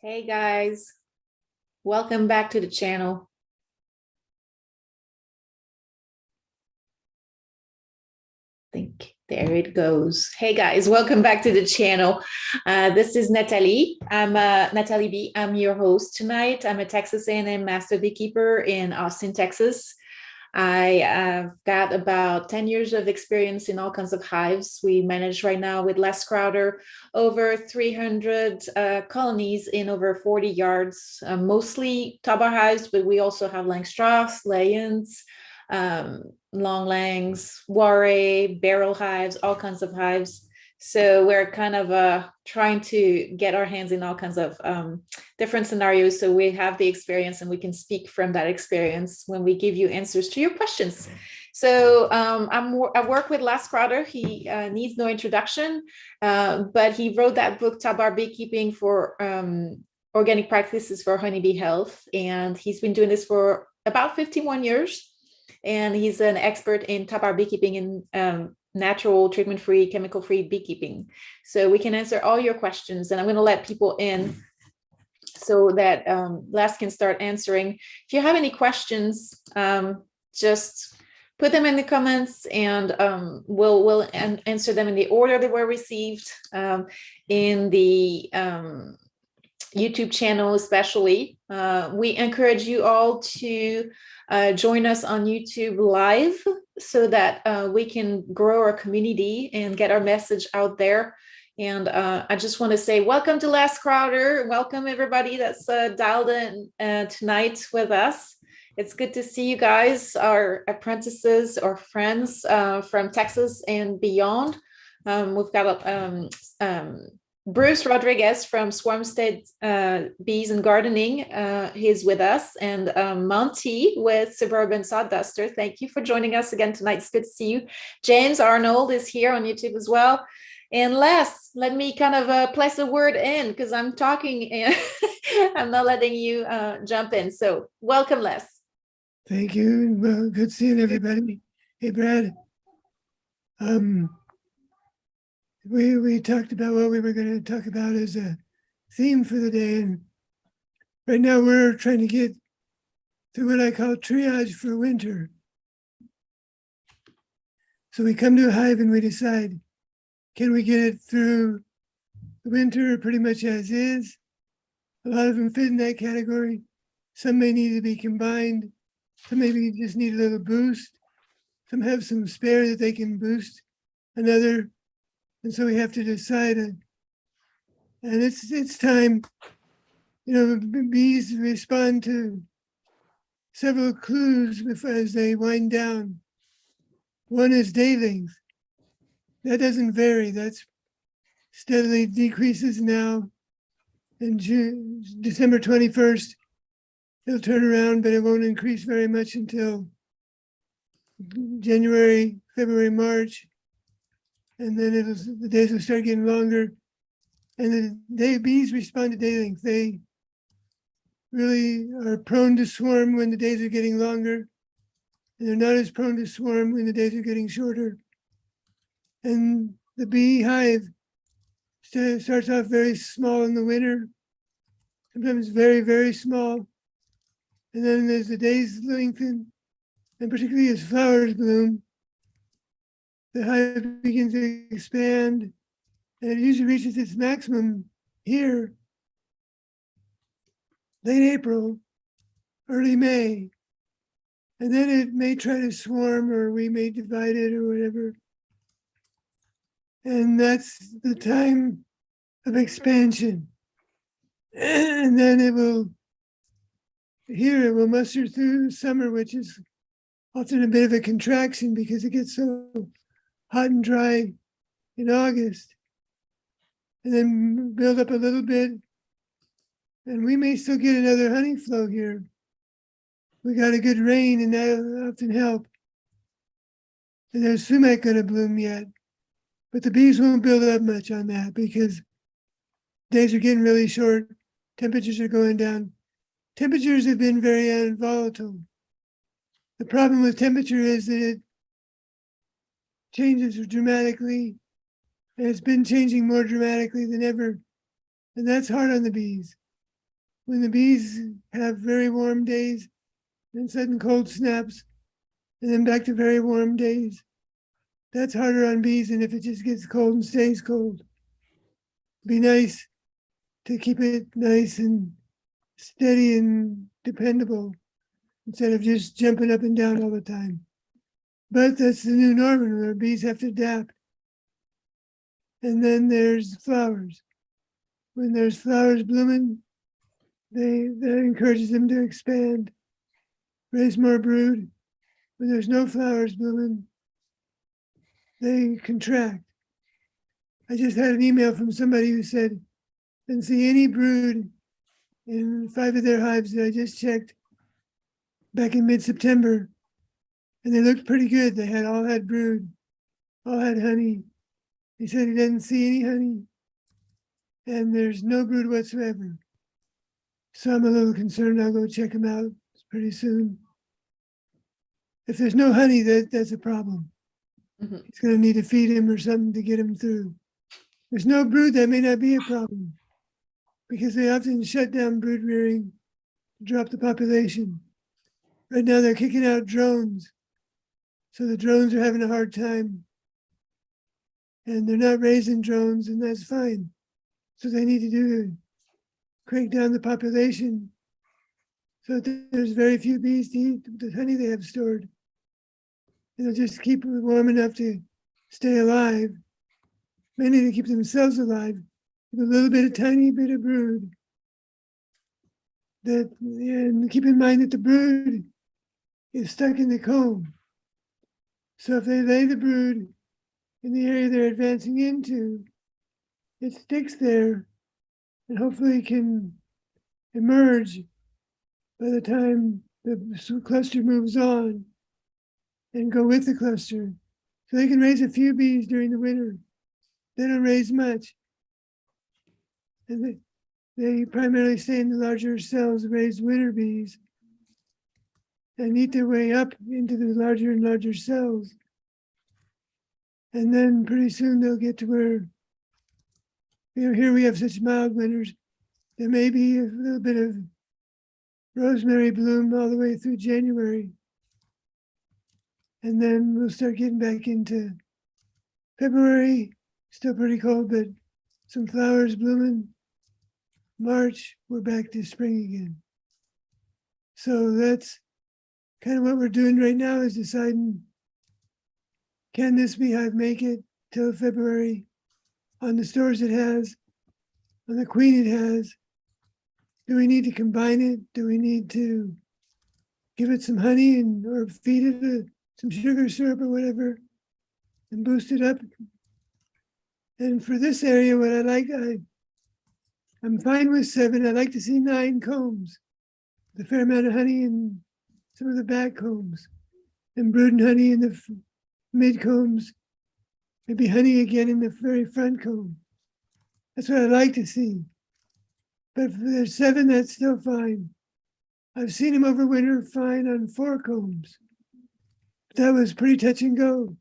Hey guys, welcome back to the channel. I think there it goes. Hey guys, welcome back to the channel. This is Nathalie. I'm Nathalie B. I'm your host tonight. I'm a Texas A&M master beekeeper in Austin, Texas. I have got about 10 years of experience in all kinds of hives. We manage right now with Les Crowder over 300 colonies in over 40 yards, mostly Tabar hives, but we also have Langstroths, Layens, Longlangs, Warre, barrel hives, all kinds of hives. So we're kind of trying to get our hands in all kinds of different scenarios. So we have the experience and we can speak from that experience when we give you answers to your questions. So I work with Les Crowder. He needs no introduction, but he wrote that book, Tabar Beekeeping for Organic Practices for Honeybee Health. And he's been doing this for about 51 years. And he's an expert in Tabar beekeeping and natural, treatment-free, chemical-free beekeeping. So we can answer all your questions, and I'm going to let people in so that Les can start answering. If you have any questions, just put them in the comments, and we'll answer them in the order they were received in the YouTube channel especially. We encourage you all to join us on YouTube live so that we can grow our community and get our message out there. And I just want to say welcome to Les Crowder. Welcome everybody that's dialed in tonight with us. It's good to see you guys, our apprentices or friends from Texas and beyond. We've got Bruce Rodriguez from Swarmstead Bees and Gardening. He's with us, and Monty with Suburban Sawduster. Thank you for joining us again tonight. It's good to see you. James Arnold is here on YouTube as well. And Les, let me kind of place a word in because I'm talking and I'm not letting you jump in. So welcome, Les. Thank you. Well, good seeing everybody. Hey, Brad. We talked about what we were going to talk about as a theme for the day, and right now we're trying to get to what I call triage for winter. So we come to a hive and we decide, can we get it through the winter pretty much as is? A lot of them fit in that category. Some may need to be combined. Some maybe just need a little boost. Some have some spare that they can boost another. And so we have to decide, and it's time. You know, bees respond to several clues as they wind down. One is day length. That doesn't vary. That's steadily decreases now. In December 21st, it'll turn around, but it won't increase very much until January, February, March. And then the days will start getting longer. And the bees respond to day length. They really are prone to swarm when the days are getting longer. And they're not as prone to swarm when the days are getting shorter. And the beehive starts off very small in the winter, sometimes very, very small. And then as the days lengthen, and particularly as flowers bloom, the hive begins to expand, and it usually reaches its maximum here, late April, early May. And then it may try to swarm, or we may divide it or whatever. And that's the time of expansion. And then it will muster through summer, which is often a bit of a contraction because it gets so hot and dry in August, and then build up a little bit, and we may still get another honey flow here. We got a good rain, and that often help. And there's sumac going to bloom yet, but the bees won't build up much on that because days are getting really short, temperatures are going down. Temperatures have been very volatile. The problem with temperature is that it changes dramatically, and it's been changing more dramatically than ever. And that's hard on the bees. when the bees have very warm days and sudden cold snaps, and then back to very warm days, that's harder on bees than if it just gets cold and stays cold. Be nice to keep it nice and steady and dependable instead of just jumping up and down all the time. But that's the new normal where bees have to adapt. And then there's flowers. When there's flowers blooming, that encourages them to expand, raise more brood. When there's no flowers blooming, they contract. I just had an email from somebody who said, didn't see any brood in 5 of their hives that I just checked back in mid-September. And they looked pretty good. They all had brood, all had honey. He said he didn't see any honey, and there's no brood whatsoever. So I'm a little concerned. I'll go check them out pretty soon. If there's no honey, that's a problem. Mm-hmm. He's going to need to feed him or something to get him through. There's no brood, that may not be a problem, because they often shut down brood rearing, drop the population. Right now they're kicking out drones. So the drones are having a hard time. And they're not raising drones, and that's fine. So they need to do to crank down the population so that there's very few bees to eat the honey they have stored. And they'll just keep it warm enough to stay alive, mainly to keep themselves alive, with a little bit of tiny bit of brood. And keep in mind that the brood is stuck in the comb. So if they lay the brood in the area they're advancing into, it sticks there and hopefully can emerge by the time the cluster moves on and go with the cluster. So they can raise a few bees during the winter. They don't raise much. And they primarily stay in the larger cells, raise winter bees, and eat their way up into the larger and larger cells. And then pretty soon they'll get to where, here we have such mild winters. There may be a little bit of rosemary bloom all the way through January. And then we'll start getting back into February, still pretty cold, but some flowers blooming. March, we're back to spring again. So that's kind of what we're doing right now, is deciding, can this beehive make it till February on the stores it has, on the queen it has? Do we need to combine it? Do we need to give it some honey or feed it some sugar syrup or whatever and boost it up? And for this area, what I like, I'm fine with 7. I'd like to see 9 combs, the fair amount of honey in some of the back combs, and brood and honey in the mid combs, maybe honey again in the very front comb. That's what I'd like to see. But if there's 7, that's still fine. I've seen them over winter fine on 4 combs. But that was pretty touch and go.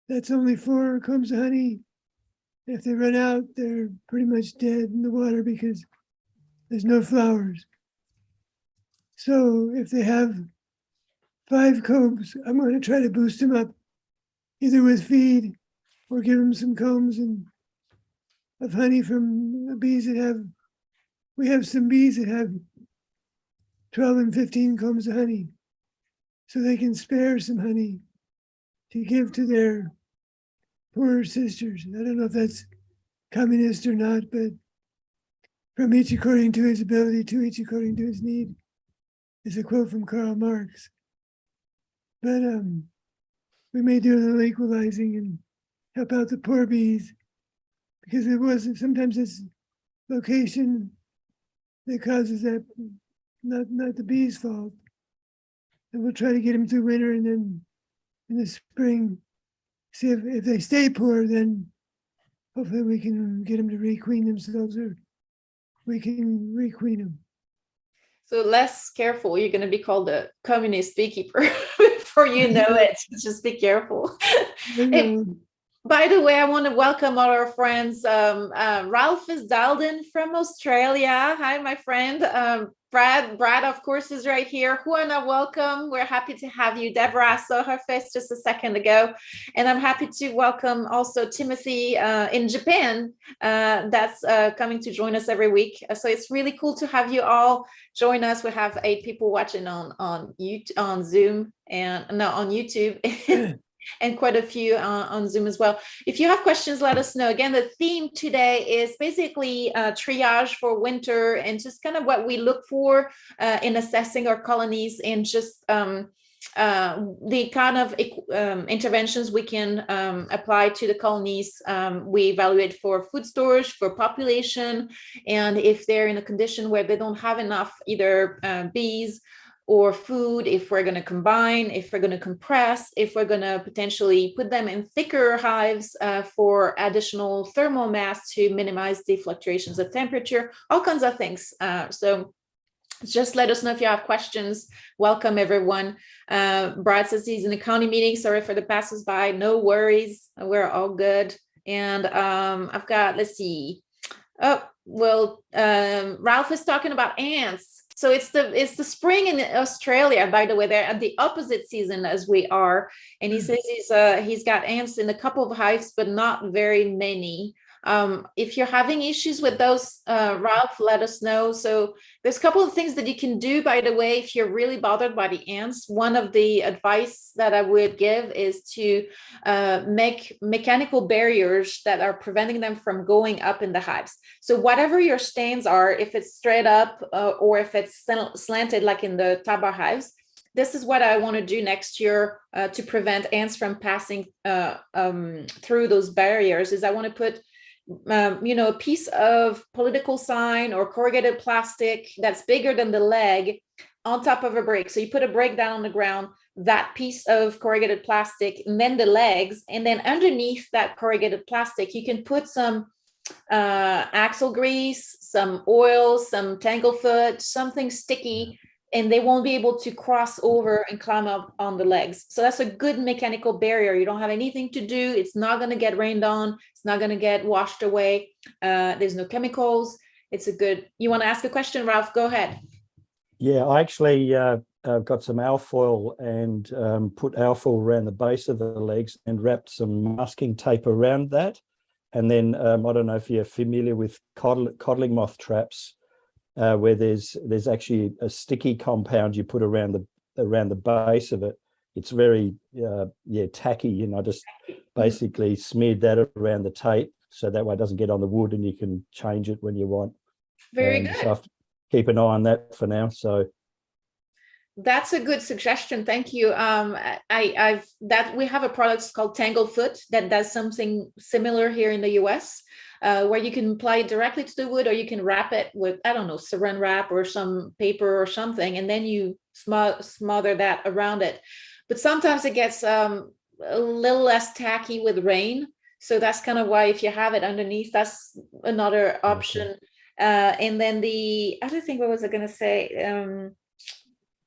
That's only 4 combs of honey. If they run out, they're pretty much dead in the water because there's no flowers. So if they have 5 combs, I'm going to try to boost them up, either with feed or give them some combs of honey from the bees that have. We have some bees that have 12 and 15 combs of honey, so they can spare some honey to give to their poorer sisters. I don't know if that's communist or not, but from each according to his ability, to each according to his need, is a quote from Karl Marx. But we may do a little equalizing and help out the poor bees, because sometimes it's location that causes that, not the bees' fault. And we'll try to get them through winter, and then in the spring, see if they stay poor, then hopefully we can get them to requeen themselves, or we can requeen them. So less careful, you're going to be called a communist beekeeper before you know it. Just be careful. By the way, I want to welcome all our friends. Ralph is dialed in from Australia. Hi, my friend. Brad, of course, is right here. Juana, welcome. We're happy to have you. Deborah, I saw her face just a second ago. And I'm happy to welcome also Timothy in Japan. That's coming to join us every week. So it's really cool to have you all join us. We have 8 people watching on YouTube, on Zoom, and no, on YouTube. And quite a few on Zoom as well. If you have questions, let us know. Again, the theme today is basically triage for winter and just kind of what we look for in assessing our colonies, and just the kind of interventions we can apply to the colonies. We evaluate for food storage, for population, and if they're in a condition where they don't have enough either bees or food, if we're going to combine, if we're going to compress, if we're going to potentially put them in thicker hives for additional thermal mass to minimize the fluctuations of temperature, all kinds of things. So just let us know if you have questions. Welcome, everyone. Brad says he's in a county meeting. Sorry for the passers-by. No worries. We're all good. And I've got, let's see. Oh, well, Ralph is talking about ants. So it's the spring in Australia, by the way. They're at the opposite season as we are. And he says he's got ants in a couple of hives, but not very many. If you're having issues with those, Ralph, let us know. So there's a couple of things that you can do, by the way, if you're really bothered by the ants. One of the advice that I would give is to make mechanical barriers that are preventing them from going up in the hives. So whatever your stands are, if it's straight up or if it's slanted like in the Taba hives, this is what I want to do next year to prevent ants from passing through those barriers. Is I want to put a piece of political sign or corrugated plastic that's bigger than the leg on top of a brick. So you put a brick down on the ground, that piece of corrugated plastic, and then the legs, and then underneath that corrugated plastic, you can put some axle grease, some oil, some tanglefoot, something sticky, and they won't be able to cross over and climb up on the legs. So that's a good mechanical barrier. You don't have anything to do. It's not going to get rained on. It's not going to get washed away. There's no chemicals. It's a good, you want to ask a question, Ralph? Go ahead. Yeah, I actually got some alfoil and put alfoil around the base of the legs and wrapped some masking tape around that. And then I don't know if you're familiar with codling moth traps, where there's actually a sticky compound you put around the base of it. It's very tacky, and I just basically smeared that around the tape so that way it doesn't get on the wood, and you can change it when you want. Very good. So I have to keep an eye on that for now. So that's a good suggestion. Thank you. We have a product called Tanglefoot that does something similar here in the US, where you can apply it directly to the wood, or you can wrap it with, I don't know, saran wrap or some paper or something, and then you smother that around it. But sometimes it gets a little less tacky with rain. So that's kind of why, if you have it underneath, that's another option. Okay. And then the other thing, what was I going to say?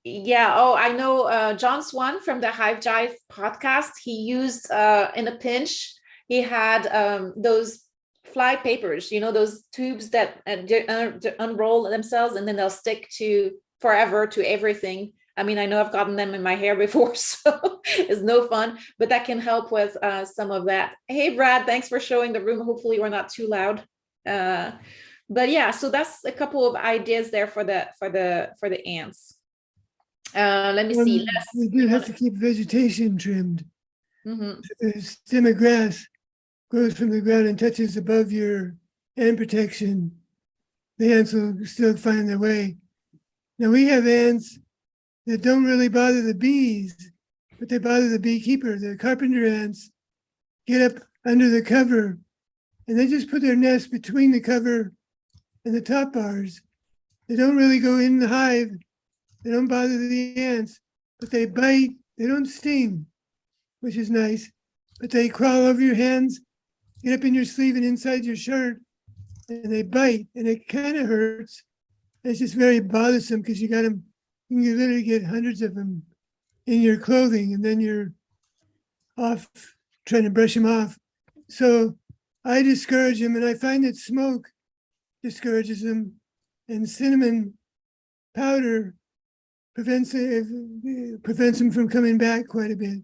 I know John Swan from the Hive Jive podcast, he used in a pinch, he had those fly papers, those tubes that unroll themselves and then they'll stick to forever to everything. I mean, I know I've gotten them in my hair before, so it's no fun, but that can help with some of that. Hey, Brad, thanks for showing the room. Hopefully we're not too loud. But yeah, so that's a couple of ideas there for the ants. Let me see. We do have to keep vegetation trimmed. Mm-hmm. If a stem of grass grows from the ground and touches above your ant protection, the ants will still find their way. Now we have ants that don't really bother the bees, but they bother the beekeeper. The carpenter ants get up under the cover and they just put their nest between the cover and the top bars. They don't really go in the hive. They don't bother the ants, but they bite. They don't sting, which is nice, but they crawl over your hands, get up in your sleeve and inside your shirt, and they bite, and it kind of hurts. It's just very bothersome because you can literally get hundreds of them in your clothing, and then you're off trying to brush them off. So I discourage them, and I find that smoke discourages them, and cinnamon powder prevents them from coming back quite a bit.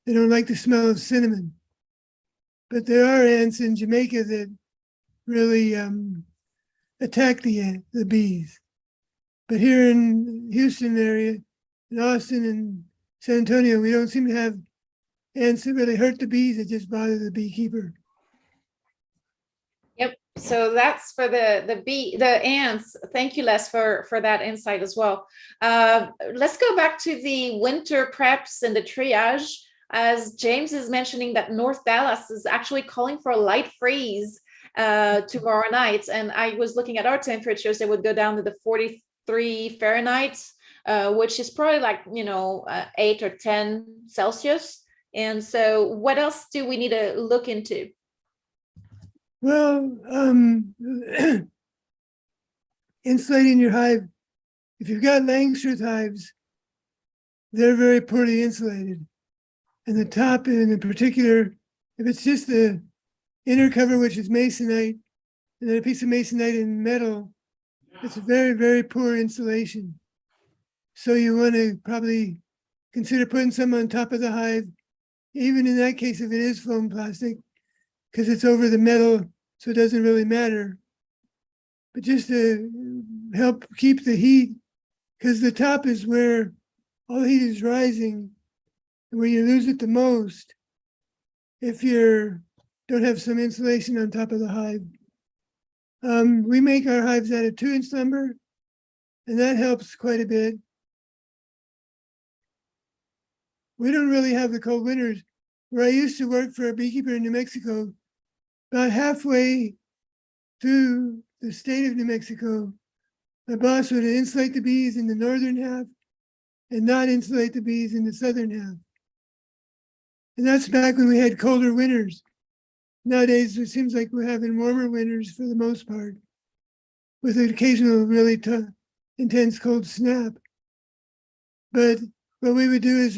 They don't like the smell of cinnamon. But there are ants in Jamaica that really attack the bees. But here in Houston area, in Austin and San Antonio, we don't seem to have ants that really hurt the bees. It just bother the beekeeper. Yep. So that's for the ants. Thank you, Les, for that insight as well. Let's go back to the winter preps and the triage. As James is mentioning that North Dallas is actually calling for a light freeze tomorrow night. And I was looking at our temperatures, they would go down to the 43 Fahrenheit, which is probably like, 8 or 10 Celsius. And so what else do we need to look into? Well, insulating your hive. If you've got Langstroth hives, they're very poorly insulated. And the top, in particular, if it's just the inner cover, which is masonite, and then a piece of masonite in metal, it's a very, very poor insulation. So you want to probably consider putting some on top of the hive, even in that case, if it is foam plastic, because it's over the metal, so it doesn't really matter. But just to help keep the heat, because the top is where all the heat is rising, and where you lose it the most if you don't have some insulation on top of the hive. We make our hives out of 2-inch lumber, and that helps quite a bit. We don't really have the cold winters. Where I used to work for a beekeeper in New Mexico, about halfway through the state of New Mexico, my boss would insulate the bees in the northern half and not insulate the bees in the southern half. And that's back when we had colder winters. Nowadays, it seems like we're having warmer winters for the most part, with an occasional really intense cold snap. But what we would do is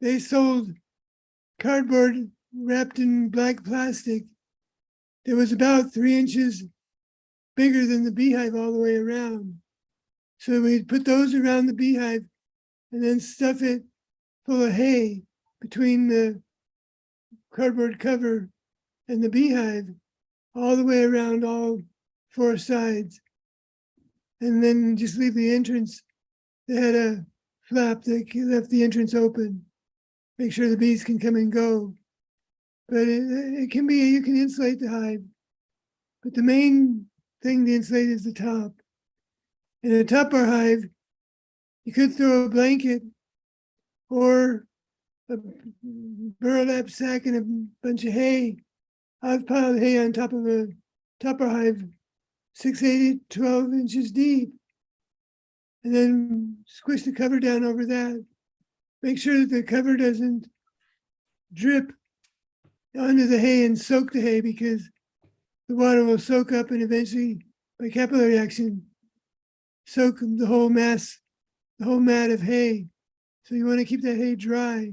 they sold cardboard wrapped in black plastic that was about 3 inches bigger than the beehive all the way around. So we'd put those around the beehive and then stuff it full of hay between the cardboard cover and the beehive, all the way around all 4 sides. And then just leave the entrance. They had a flap that left the entrance open. Make sure the bees can come and go. But it can be, you can insulate the hive. But the main thing to insulate is the top. And the top of our hive, you could throw a blanket or a burlap sack and a bunch of hay. I've piled hay on top of a topper hive, 6, 8, 12 inches deep. And then squish the cover down over that. Make sure that the cover doesn't drip onto the hay and soak the hay, because the water will soak up and eventually, by capillary action, soak the whole mass, the whole mat of hay. So you want to keep that hay dry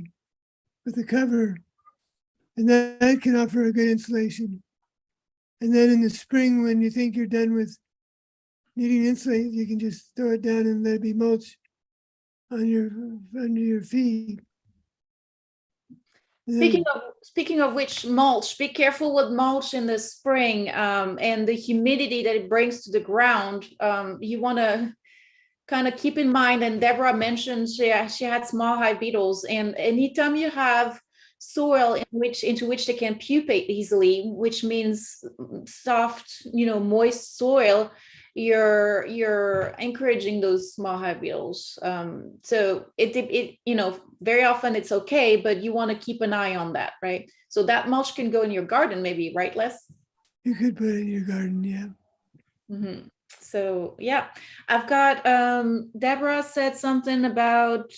with the cover, and that can offer a good insulation. And then in the spring, when you think you're done with needing to insulate, you can just throw it down and let it be mulch under your feet. Speaking of which, mulch, be careful with mulch in the spring and the humidity that it brings to the ground. You want to kind of keep in mind, and Deborah mentioned she had small hive beetles, and anytime you have soil into which they can pupate easily, which means soft, moist soil, you're encouraging those small hive beetles. So it very often it's okay, but you want to keep an eye on that, right? So that mulch can go in your garden, maybe, right, Les? You could put it in your garden, yeah. Mm-hmm. So yeah, I've got Deborah said something about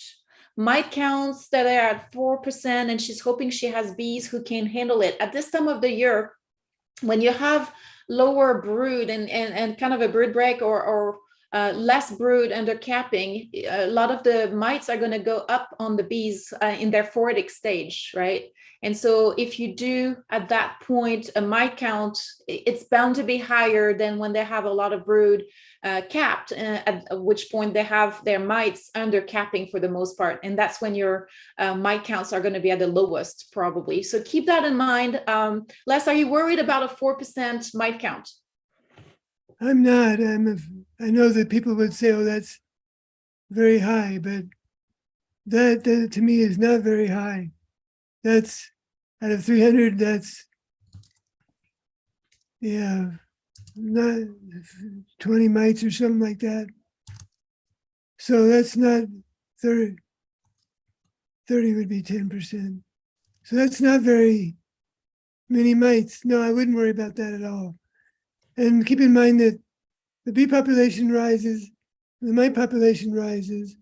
mite counts that are at 4%, and she's hoping she has bees who can handle it. At this time of the year, when you have lower brood and kind of a brood break or less brood under capping, a lot of the mites are going to go up on the bees in their foradic stage, right? And so if you do at that point a mite count, it's bound to be higher than when they have a lot of brood capped, at which point they have their mites under capping for the most part. And that's when your mite counts are going to be at the lowest probably. So keep that in mind. Les, are you worried about a 4% mite count? I'm not. I know that people would say, oh, that's very high, but that to me is not very high. That's out of 300, that's, yeah, not 20 mites or something like that. So that's not 30. 30 would be 10%. So that's not very many mites. No, I wouldn't worry about that at all. And keep in mind that the bee population rises, the mite population rises,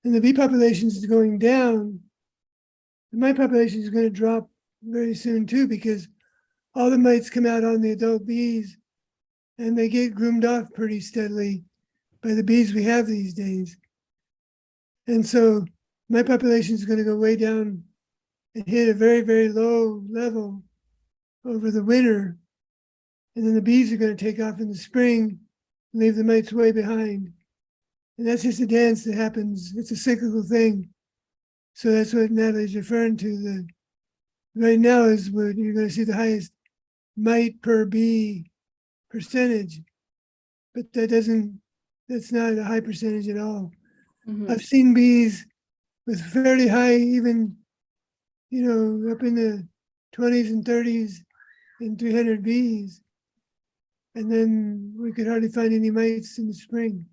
and the bee population is going down. The mite population is going to drop very soon too, because all the mites come out on the adult bees and they get groomed off pretty steadily by the bees we have these days. And so my population is going to go way down and hit a very, very low level over the winter. And then the bees are going to take off in the spring and leave the mites way behind. And that's just a dance that happens. It's a cyclical thing. So that's what Nathalie's referring to. The right now is where you're going to see the highest mite per bee percentage. But that's not a high percentage at all. Mm-hmm. I've seen bees with fairly high, even, up in the 20s and 30s and 300 bees. And then we could hardly find any mites in the spring.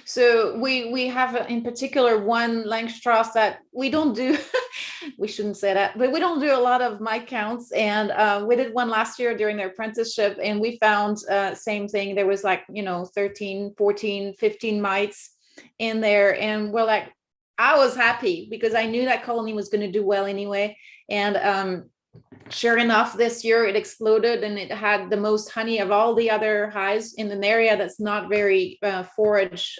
So we have in particular one Langstrasse that we don't do, we shouldn't say that, but we don't do a lot of mite counts. And we did one last year during their apprenticeship, and we found same thing. There was 13, 14, 15 mites in there. And we're like, I was happy because I knew that colony was going to do well anyway. And sure enough, this year it exploded and it had the most honey of all the other hives in an area that's not very forage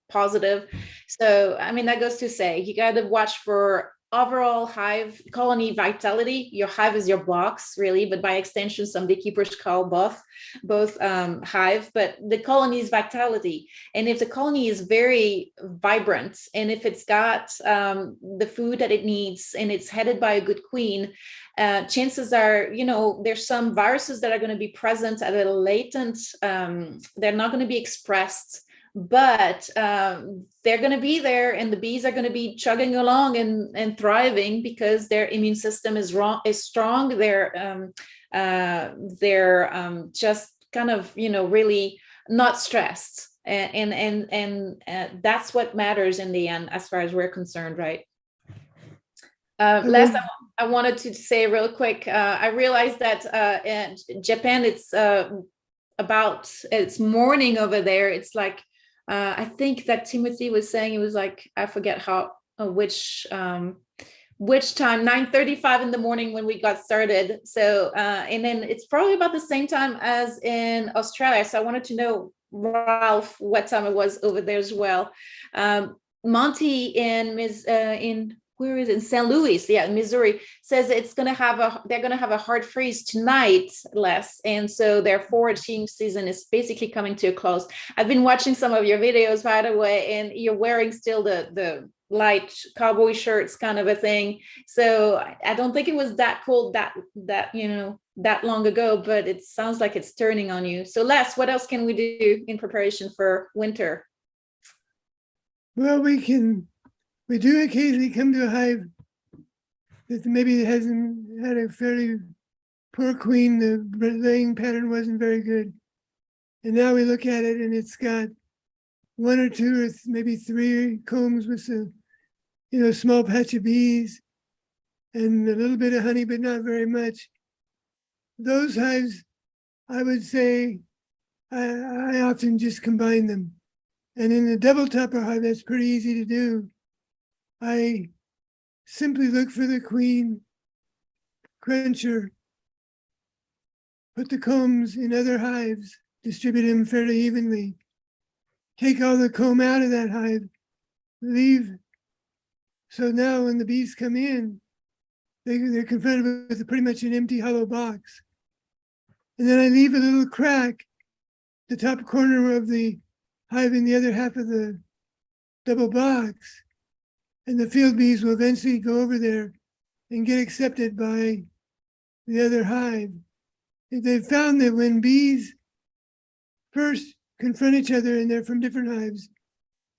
positive. So, I mean, that goes to say, you got to watch for overall hive colony vitality. Your hive is your box, really, but by extension, some beekeepers call both hive, but the colony's vitality. And if the colony is very vibrant, and if it's got the food that it needs, and it's headed by a good queen, chances are, there's some viruses that are going to be present at a latent, they're not going to be expressed, but they're going to be there, and the bees are going to be chugging along and thriving because their immune system is strong. They're just kind of, really not stressed. And that's what matters in the end, as far as we're concerned, right? Last, I wanted to say real quick, I realized that in Japan, it's morning over there. It's like, I think that Timothy was saying it was like, I forget which time, 9:35 in the morning when we got started. So, and then it's probably about the same time as in Australia. So I wanted to know, Ralph, what time it was over there as well. Monty in where is it? In St. Louis, Missouri, says they're going to have a hard freeze tonight, Les, and so their foraging season is basically coming to a close. I've been watching some of your videos, by the way, and you're wearing still the light cowboy shirts kind of a thing. So I don't think it was that cold that long ago, but it sounds like it's turning on you. So Les, what else can we do in preparation for winter? Well, we do occasionally come to a hive that maybe hasn't had a fairly poor queen. The laying pattern wasn't very good. And now we look at it and it's got one or two or maybe three combs with a small patch of bees and a little bit of honey, but not very much. Those hives, I would say, I often just combine them. And in the double topper hive, that's pretty easy to do. I simply look for the queen, crunch her, put the combs in other hives, distribute them fairly evenly. Take all the comb out of that hive, leave. So now when the bees come in, they're confronted with pretty much an empty hollow box. And then I leave a little crack, the top corner of the hive in the other half of the double box. And the field bees will eventually go over there and get accepted by the other hive. They've found that when bees first confront each other and they're from different hives,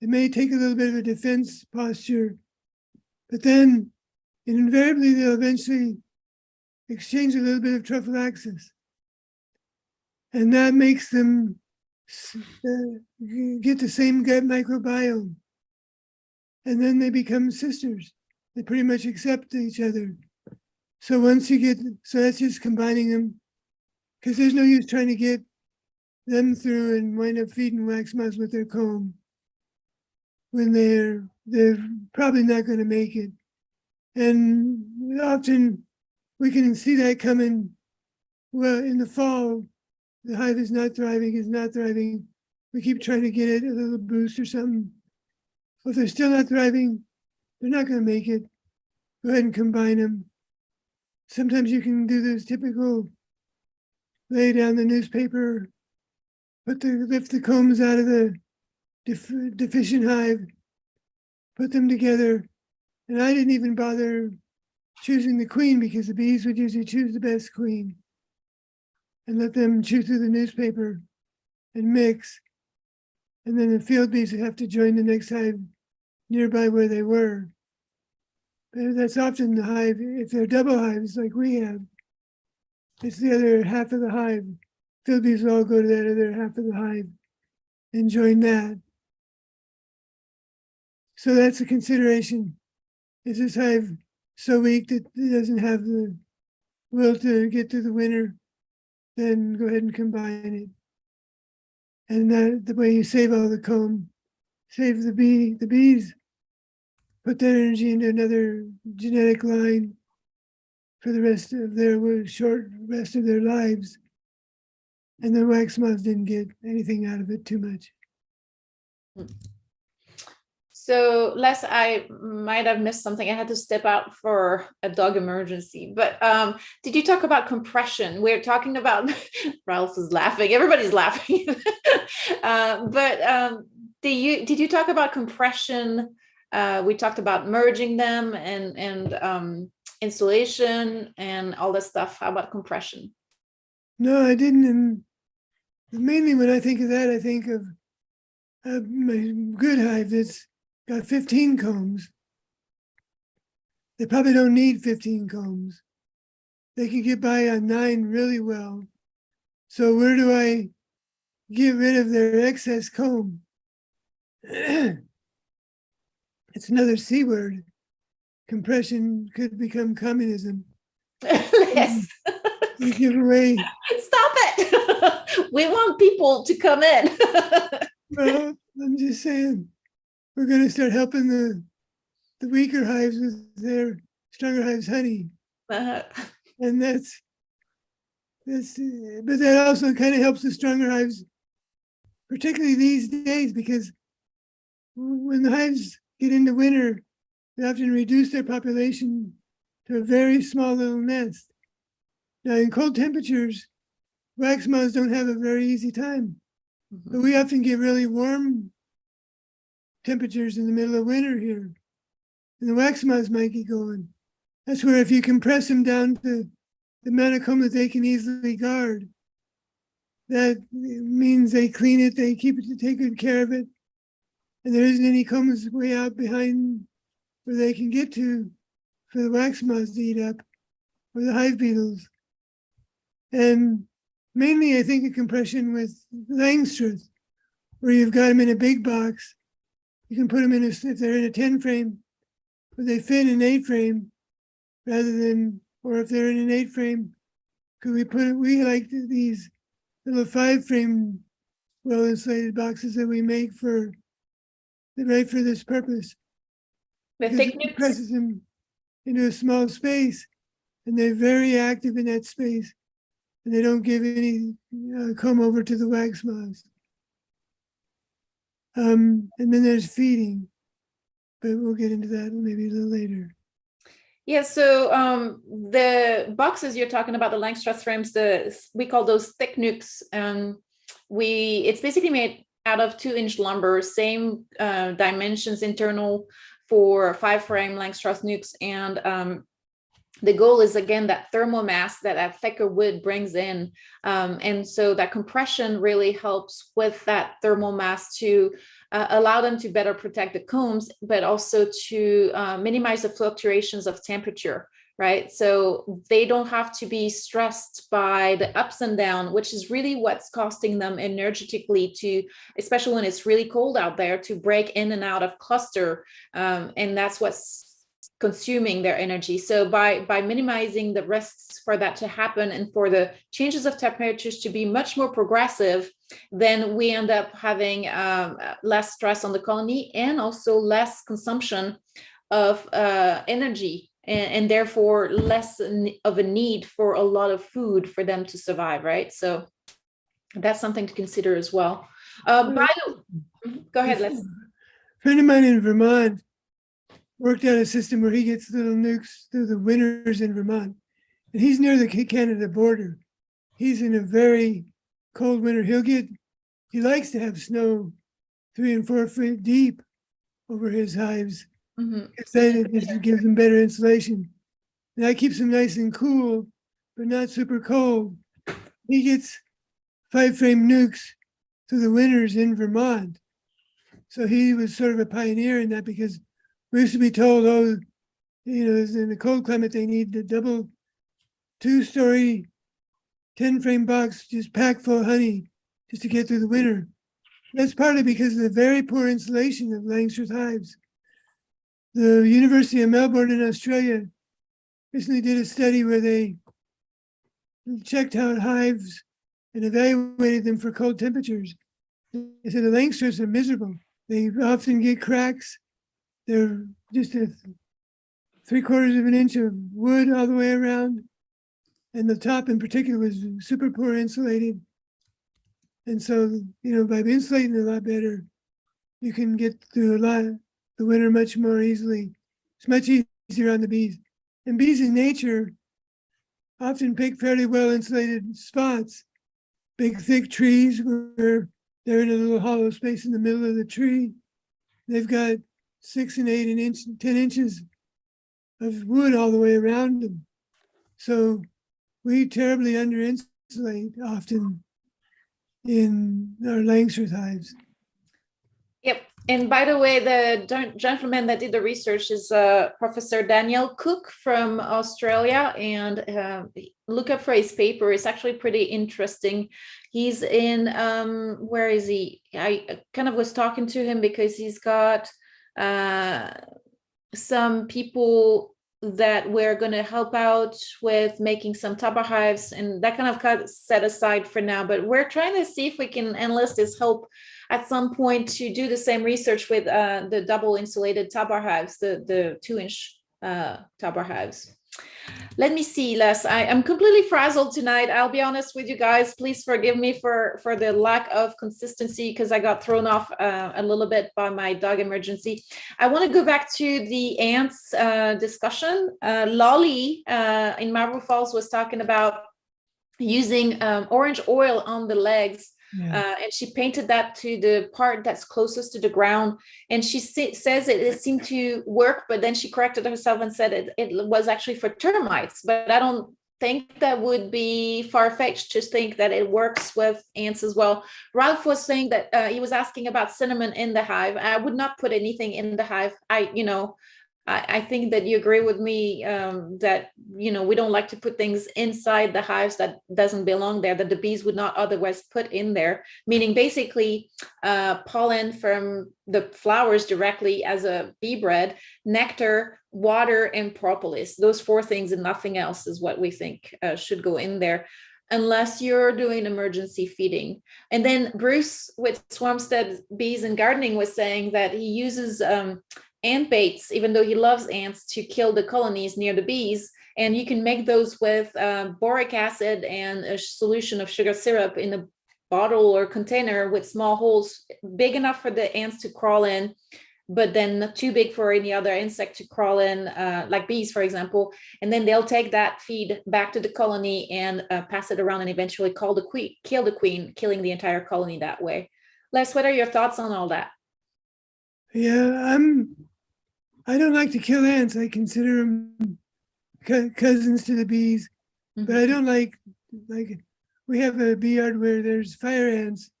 it may take a little bit of a defense posture, but then invariably they'll eventually exchange a little bit of trophallaxis. And that makes them get the same gut microbiome. And then they become sisters. They pretty much accept each other. So once you get, so that's just combining them, because there's no use trying to get them through and wind up feeding wax moths with their comb when they're probably not going to make it. And often we can see that coming. Well, in the fall, the hive is not thriving. We keep trying to get it a little boost or something. If they're still not thriving, they're not going to make it. Go ahead and combine them. Sometimes you can do this typical lay down the newspaper, lift the combs out of the deficient hive, put them together. And I didn't even bother choosing the queen because the bees would usually choose the best queen and let them chew through the newspaper and mix. And then the field bees would have to join the next hive nearby where they were. But that's often the hive, if they're double hives like we have, it's the other half of the hive. Field bees will all go to that other half of the hive and join that. So that's a consideration. Is this hive so weak that it doesn't have the will to get through the winter? Then go ahead and combine it. And that the way you save all the comb, save the bees, put that energy into another genetic line for the rest of their rest of their lives. And the wax moths didn't get anything out of it too much. So Les, I might have missed something. I had to step out for a dog emergency, but did you talk about compression? We're talking about, Ralph is laughing, everybody's laughing. But did you talk about compression? We talked about merging them and insulation and all this stuff. How about compression? No, I didn't. And mainly when I think of that, I think of my good hive that's got 15 combs. They probably don't need 15 combs. They can get by on 9 really well. So where do I get rid of their excess comb? It's another C word. Compression could become communism. Yes. We give away. Stop it. We want people to come in. Well, I'm just saying, we're going to start helping the weaker hives with their stronger hives' honey. And that's, but that also kind of helps the stronger hives, particularly these days, because when the hives get into winter, they often reduce their population to a very small little nest. Now, in cold temperatures, wax moths don't have a very easy time, but we often get really warm temperatures in the middle of winter here, and the wax moths might get going. That's where if you compress them down to the amount of comb that they can easily guard, that means they clean it, they keep it, to take good care of it, and there isn't any combs way out behind where they can get to for the wax moths to eat up, or the hive beetles. And mainly I think of compression with Langstroth, where you've got them in a big box. You can put them in if they're in a 10 frame, but they fit in an 8 frame rather than, or if they're in an 8 frame, could we like these little 5 frame well insulated boxes that we make right for this purpose. The thickness presses them into a small space, and they're very active in that space. and they don't give any comb over to the wax moths. And then there's feeding, but we'll get into that maybe a little later. Yeah, so the boxes you're talking about, the Langstroth frames, we call those thick nukes. It's basically made out of 2-inch lumber, same dimensions internal for 5-frame Langstroth nukes, and the goal is, again, that thermal mass that thicker wood brings in. And so that compression really helps with that thermal mass to allow them to better protect the combs, but also to minimize the fluctuations of temperature, right? So they don't have to be stressed by the ups and downs, which is really what's costing them energetically to, especially when it's really cold out there, to break in and out of cluster. And that's what's consuming their energy. So by minimizing the risks for that to happen and for the changes of temperatures to be much more progressive, then we end up having less stress on the colony and also less consumption of energy, and therefore less of a need for a lot of food for them to survive, right? So that's something to consider as well. Go ahead, Les. A friend of mine in Vermont worked out a system where he gets little nukes through the winters in Vermont. And he's near the Canada border. He's in a very cold winter. He likes to have snow 3 and 4 feet deep over his hives. Because then it just gives them better insulation. And that keeps them nice and cool, but not super cold. He gets 5-frame nukes through the winters in Vermont. So he was sort of a pioneer in that, because we used to be told, oh, in the cold climate, they need the double 2-story 10-frame box just packed full of honey just to get through the winter. That's partly because of the very poor insulation of Langstroth hives. The University of Melbourne in Australia recently did a study where they checked out hives and evaluated them for cold temperatures. They said the Langstroths are miserable. They often get cracks. They're just a 3/4 of an inch of wood all the way around. And the top in particular was super poor insulated. And so, by insulating a lot better, you can get through the winter much more easily. It's much easier on the bees. And bees in nature often pick fairly well insulated spots, big thick trees where they're in a little hollow space in the middle of the tree. They've got 6 and 8 and 10 inches of wood all the way around them. So we terribly under insulate often in our Langstroth hives. Yep. And by the way, the gentleman that did the research is Professor Daniel Cook from Australia, and look up for his paper. It's actually pretty interesting. He's in, where is he? I kind of was talking to him because he's got some people that we're going to help out with making some tabar hives, and that kind of got set aside for now, but we're trying to see if we can enlist his help at some point to do the same research with the double insulated tabar hives, the 2-inch tabar hives. Let me see, Les. I'm completely frazzled tonight. I'll be honest with you guys. Please forgive me for the lack of consistency, because I got thrown off a little bit by my dog emergency. I want to go back to the ants discussion. Lolly in Marble Falls was talking about using orange oil on the legs. Yeah. And she painted that to the part that's closest to the ground. And she says it seemed to work, but then she corrected herself and said it was actually for termites. But I don't think that would be far-fetched to think that it works with ants as well. Ralph was saying that he was asking about cinnamon in the hive. I would not put anything in the hive. I think that you agree with me that, we don't like to put things inside the hives that doesn't belong there, that the bees would not otherwise put in there, meaning basically pollen from the flowers directly as a bee bread, nectar, water, and propolis. Those 4 things and nothing else is what we think should go in there, unless you're doing emergency feeding. And then Bruce with Swarmstead Bees and Gardening was saying that he uses ant baits, even though he loves ants, to kill the colonies near the bees. And you can make those with boric acid and a solution of sugar syrup in a bottle or container with small holes big enough for the ants to crawl in, but then not too big for any other insect to crawl in, like bees, for example. And then they'll take that feed back to the colony and pass it around and eventually kill the queen, killing the entire colony that way. Les, what are your thoughts on all that? Yeah, I don't like to kill ants. I consider them cousins to the bees, but I don't like we have a bee yard where there's fire ants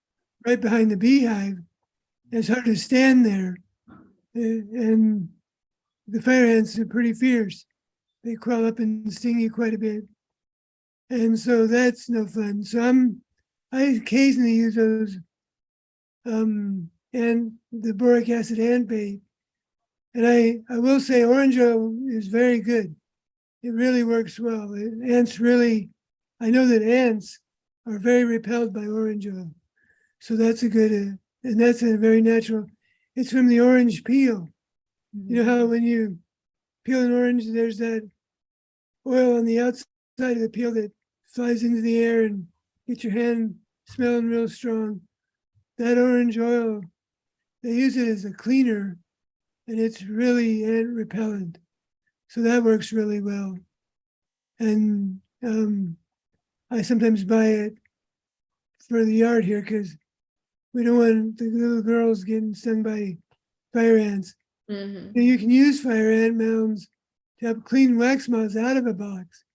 right behind the beehive. It's hard to stand there. And the fire ants are pretty fierce. They crawl up and sting you quite a bit. And so that's no fun. So I occasionally use those and the boric acid ant bait. And I will say orange oil is very good. It really works well. I know that ants are very repelled by orange oil. So that's a good, and that's a very natural. It's from the orange peel. You know how when you peel an orange, there's that oil on the outside of the peel that flies into the air and get your hand smelling real strong. That orange oil, they use it as a cleaner, and it's really ant repellent. So that works really well. And I sometimes buy it for the yard here because we don't want the little girls getting stung by fire ants. Mm-hmm. You can use fire ant mounds to help clean wax moths out of a box.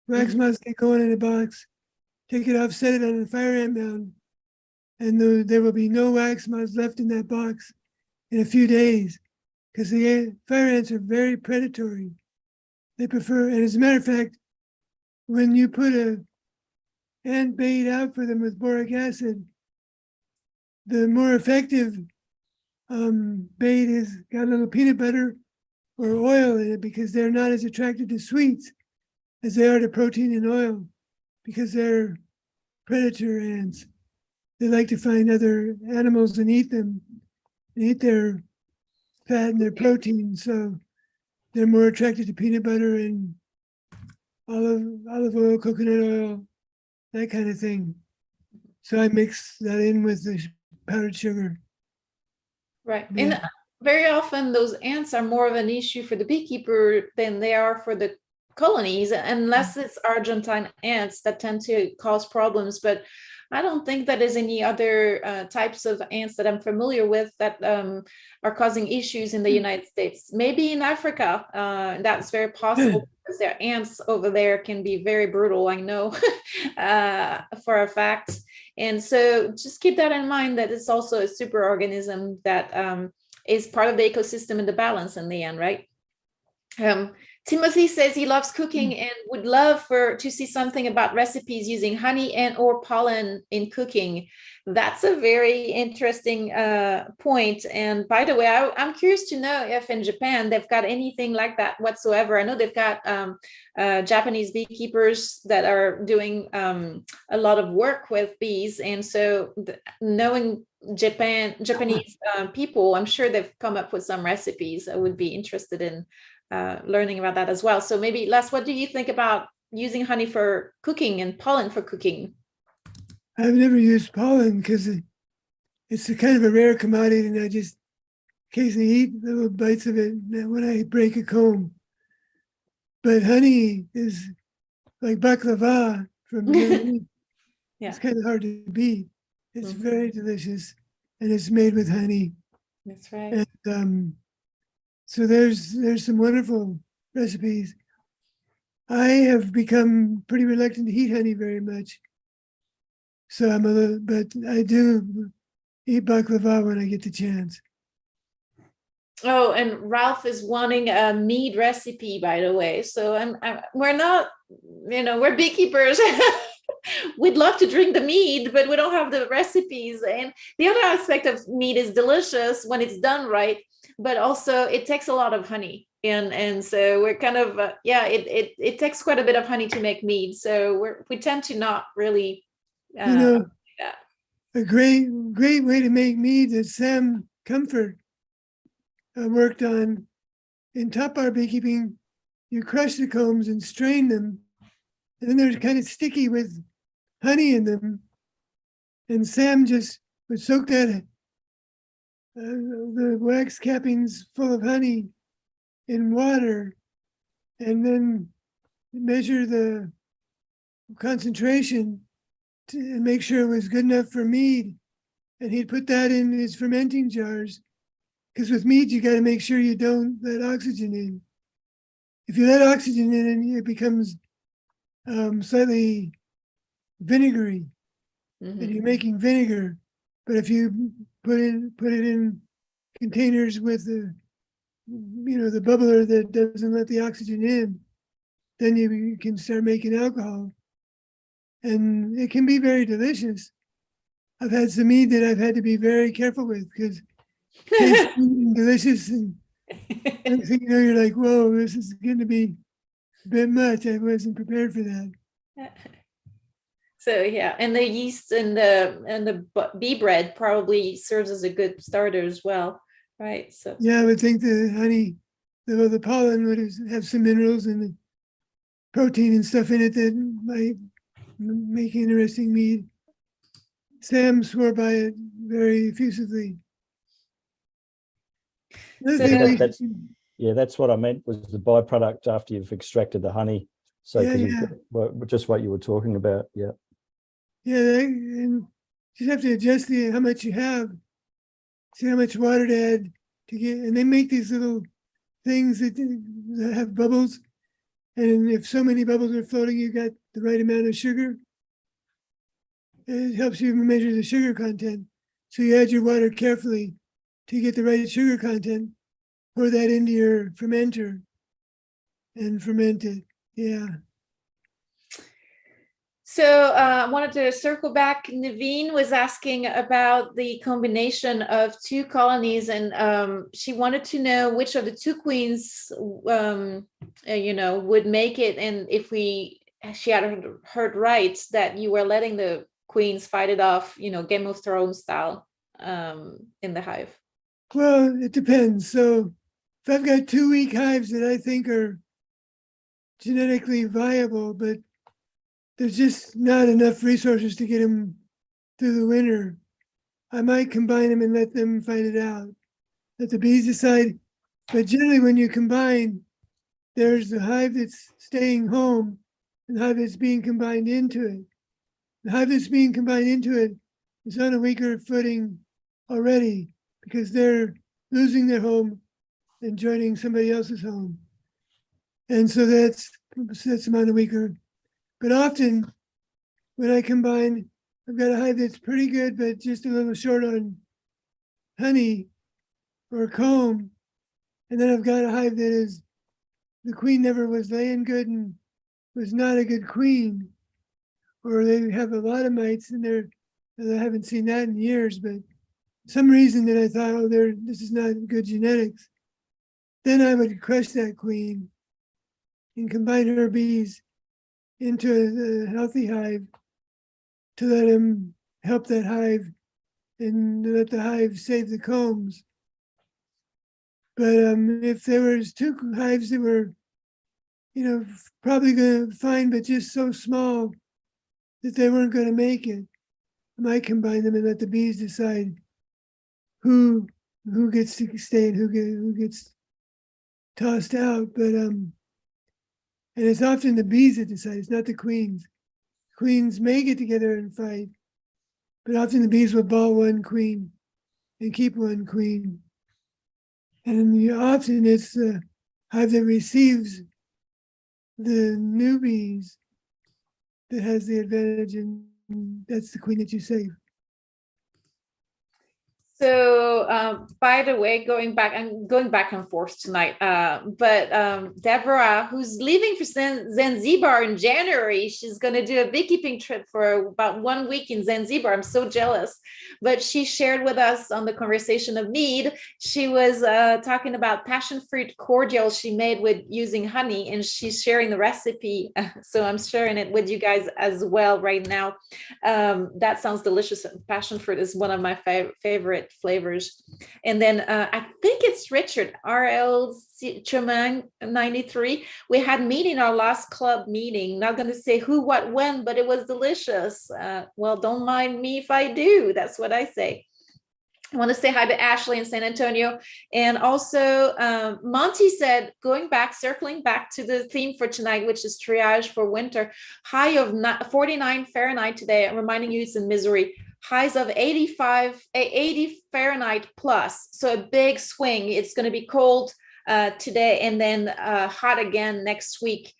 Wax moths get going in a box, take it off, set it on a fire ant mound, and there will be no wax moths left in that box in a few days because the fire ants are very predatory. They prefer, and as a matter of fact, when you put a ant bait out for them with boric acid, the more effective bait is got a little peanut butter or oil in it because they're not as attracted to sweets as they are to protein and oil because they're predator ants. They like to find other animals and eat them and eat their fat and their protein. So they're more attracted to peanut butter and olive oil, coconut oil, that kind of thing. So I mix that in with the powdered sugar. Right. Yeah. And very often those ants are more of an issue for the beekeeper than they are for the colonies, unless it's Argentine ants that tend to cause problems. But I don't think that there's any other types of ants that I'm familiar with that are causing issues in the United States. Maybe in Africa, that's very possible because their ants over there can be very brutal, I know for a fact. And so just keep that in mind, that it's also a superorganism that is part of the ecosystem and the balance in the end, right? Timothy says he loves cooking and would love to see something about recipes using honey and or pollen in cooking. That's a very interesting point. And by the way, I'm curious to know if in Japan they've got anything like that whatsoever. I know they've got Japanese beekeepers that are doing a lot of work with bees. And so knowing Japanese people, I'm sure they've come up with some recipes. I would be interested in learning about that as well. So maybe Les, what do you think about using honey for cooking and pollen for cooking? I've never used pollen because it's a kind of a rare commodity, and I just occasionally eat little bites of it when I break a comb. But honey is like baklava from the Middle East. Yeah. It's kind of hard to beat. It's very delicious, and it's made with honey. That's right. And so there's some wonderful recipes. I have become pretty reluctant to eat honey very much. So but I do eat baklava when I get the chance. Oh, and Ralph is wanting a mead recipe, by the way. So we're not, we're beekeepers. We'd love to drink the mead, but we don't have the recipes. And the other aspect of mead is delicious when it's done right, but also it takes a lot of honey. And so we're kind of, it takes quite a bit of honey to make mead. So we tend to not really. A great way to make mead is Sam Comfort worked on. In top bar beekeeping, you crush the combs and strain them, and then they're kind of sticky with honey in them. And Sam just would soak that the wax cappings full of honey in water, and then measure the concentration and make sure it was good enough for mead. And he'd put that in his fermenting jars, because with mead, you got to make sure you don't let oxygen in. If you let oxygen in, it becomes slightly vinegary, and you're making vinegar. But if you put it in containers with the bubbler that doesn't let the oxygen in, then you can start making alcohol, and it can be very delicious. I've had some mead that I've had to be very careful with because it tastes delicious, and next thing you know, you're like, whoa, this is going to be a bit much. I wasn't prepared for that. So yeah, and the yeast and the bee bread probably serves as a good starter as well, right? So yeah, I would think the honey, the pollen would have some minerals and the protein and stuff in it that might make interesting mead. Sam swore by it very effusively. That's what I meant, was the byproduct after you've extracted the honey. So just what you were talking about. Yeah. Yeah, and you just have to adjust how much you have, see how much water to add to get, and they make these little things that have bubbles, and if so many bubbles are floating, you got the right amount of sugar. It helps you measure the sugar content. So you add your water carefully to get the right sugar content, pour that into your fermenter and ferment it. Yeah. So I wanted to circle back. Naveen was asking about the combination of two colonies, and she wanted to know which of the two queens, would make it, and if she had heard right that you were letting the queens fight it off, Game of Thrones style, in the hive. Well, it depends. So if I've got 2 weak hives that I think are genetically viable, but there's just not enough resources to get them through the winter, I might combine them and let them fight it out. Let the bees decide. But generally, when you combine, there's the hive that's staying home and the hive that's being combined into it. The hive that's being combined into it is on a weaker footing already because they're losing their home and joining somebody else's home. And so that's them on a weaker. But often when I combine, I've got a hive that's pretty good, but just a little short on honey or comb. And then I've got a hive that is, the queen never was laying good and was not a good queen. Or they have a lot of mites and I haven't seen that in years, but some reason that I thought, this is not good genetics. Then I would crush that queen and combine her bees into a healthy hive to let them help that hive and let the hive save the combs. But if there was two hives that were, probably going to find, but just so small that they weren't going to make it, I might combine them and let the bees decide who gets to stay and who gets tossed out. But and it's often the bees that decide, it's not the queens. Queens may get together and fight, but often the bees will ball one queen and keep one queen. And often it's the hive that receives the new bees that has the advantage, and that's the queen that you save. So, by the way, going back and forth tonight, but Deborah, who's leaving for Zanzibar in January, she's going to do a beekeeping trip for about 1 week in Zanzibar. I'm so jealous. But she shared with us on the conversation of mead, she was talking about passion fruit cordial she made with using honey, and she's sharing the recipe. So I'm sharing it with you guys as well right now. That sounds delicious. Passion fruit is one of my favorite flavors. And then I think it's Richard, RL Chumang 93. We had meeting our last club meeting. Not going to say who, what, when, but it was delicious. Well, don't mind me if I do. That's what I say. I want to say hi to Ashley in San Antonio. And also Monty said, circling back to the theme for tonight, which is triage for winter, high of 49 Fahrenheit today. I'm reminding you it's in Missouri. Highs of 80 Fahrenheit plus. So a big swing. It's going to be cold today and then hot again next week.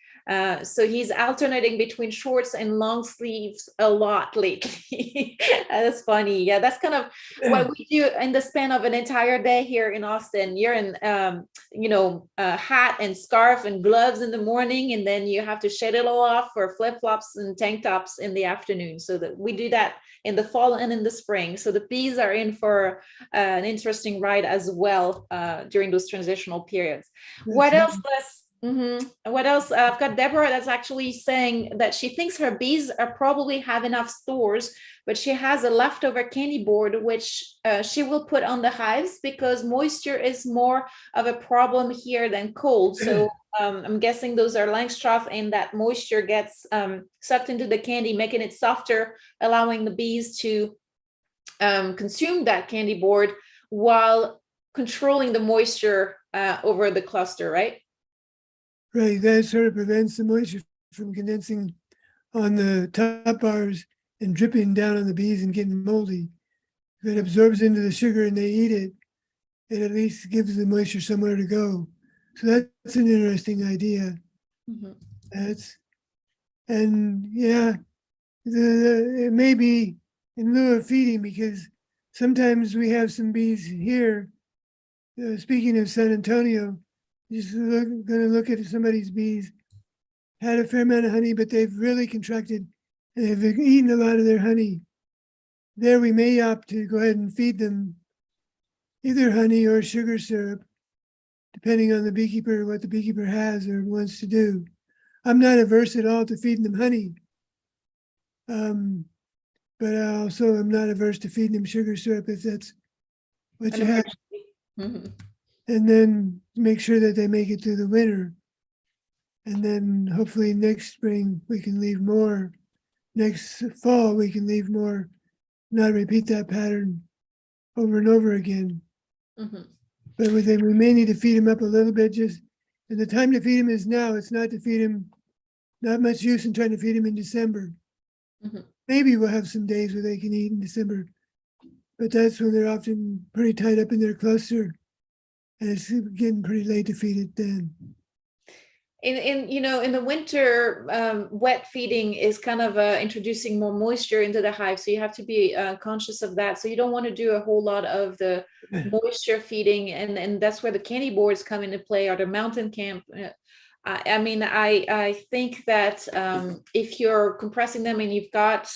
So he's alternating between shorts and long sleeves a lot lately. That's funny. Yeah, that's kind of what we do in the span of an entire day here in Austin. You're in, hat and scarf and gloves in the morning, and then you have to shed it all off for flip-flops and tank tops in the afternoon. So that we do that in the fall and in the spring. So the bees are in for an interesting ride as well during those transitional periods. What else, Les? What else? I've got Deborah that's actually saying that she thinks her bees are probably have enough stores, but she has a leftover candy board, which she will put on the hives because moisture is more of a problem here than cold. So I'm guessing those are Langstroth, and that moisture gets sucked into the candy, making it softer, allowing the bees to consume that candy board while controlling the moisture over the cluster, right? Right, that sort of prevents the moisture from condensing on the top bars and dripping down on the bees and getting moldy. If it absorbs into the sugar and they eat it, it at least gives the moisture somewhere to go. So that's an interesting idea. It may be in lieu of feeding, because sometimes we have some bees here. Speaking of San Antonio, just going to look at somebody's bees, had a fair amount of honey, but they've really contracted and they've eaten a lot of their honey. There we may opt to go ahead and feed them either honey or sugar syrup, depending on the beekeeper, what the beekeeper has or wants to do. I'm not averse at all to feeding them honey, but I also am not averse to feeding them sugar syrup if that's what you have. And then make sure that they make it through the winter. And then hopefully next spring we can leave more. Next fall we can leave more, not repeat that pattern over and over again. But we may need to feed them up a little bit, and the time to feed them is now. It's not to feed them, not much use in trying to feed them in December. Maybe we'll have some days where they can eat in December, but that's when they're often pretty tied up in their cluster. And it's getting pretty late to feed it then. In the winter, wet feeding is kind of introducing more moisture into the hive. So you have to be conscious of that. So you don't want to do a whole lot of the moisture feeding. And that's where the candy boards come into play, or the mountain camp. I think that if you're compressing them and you've got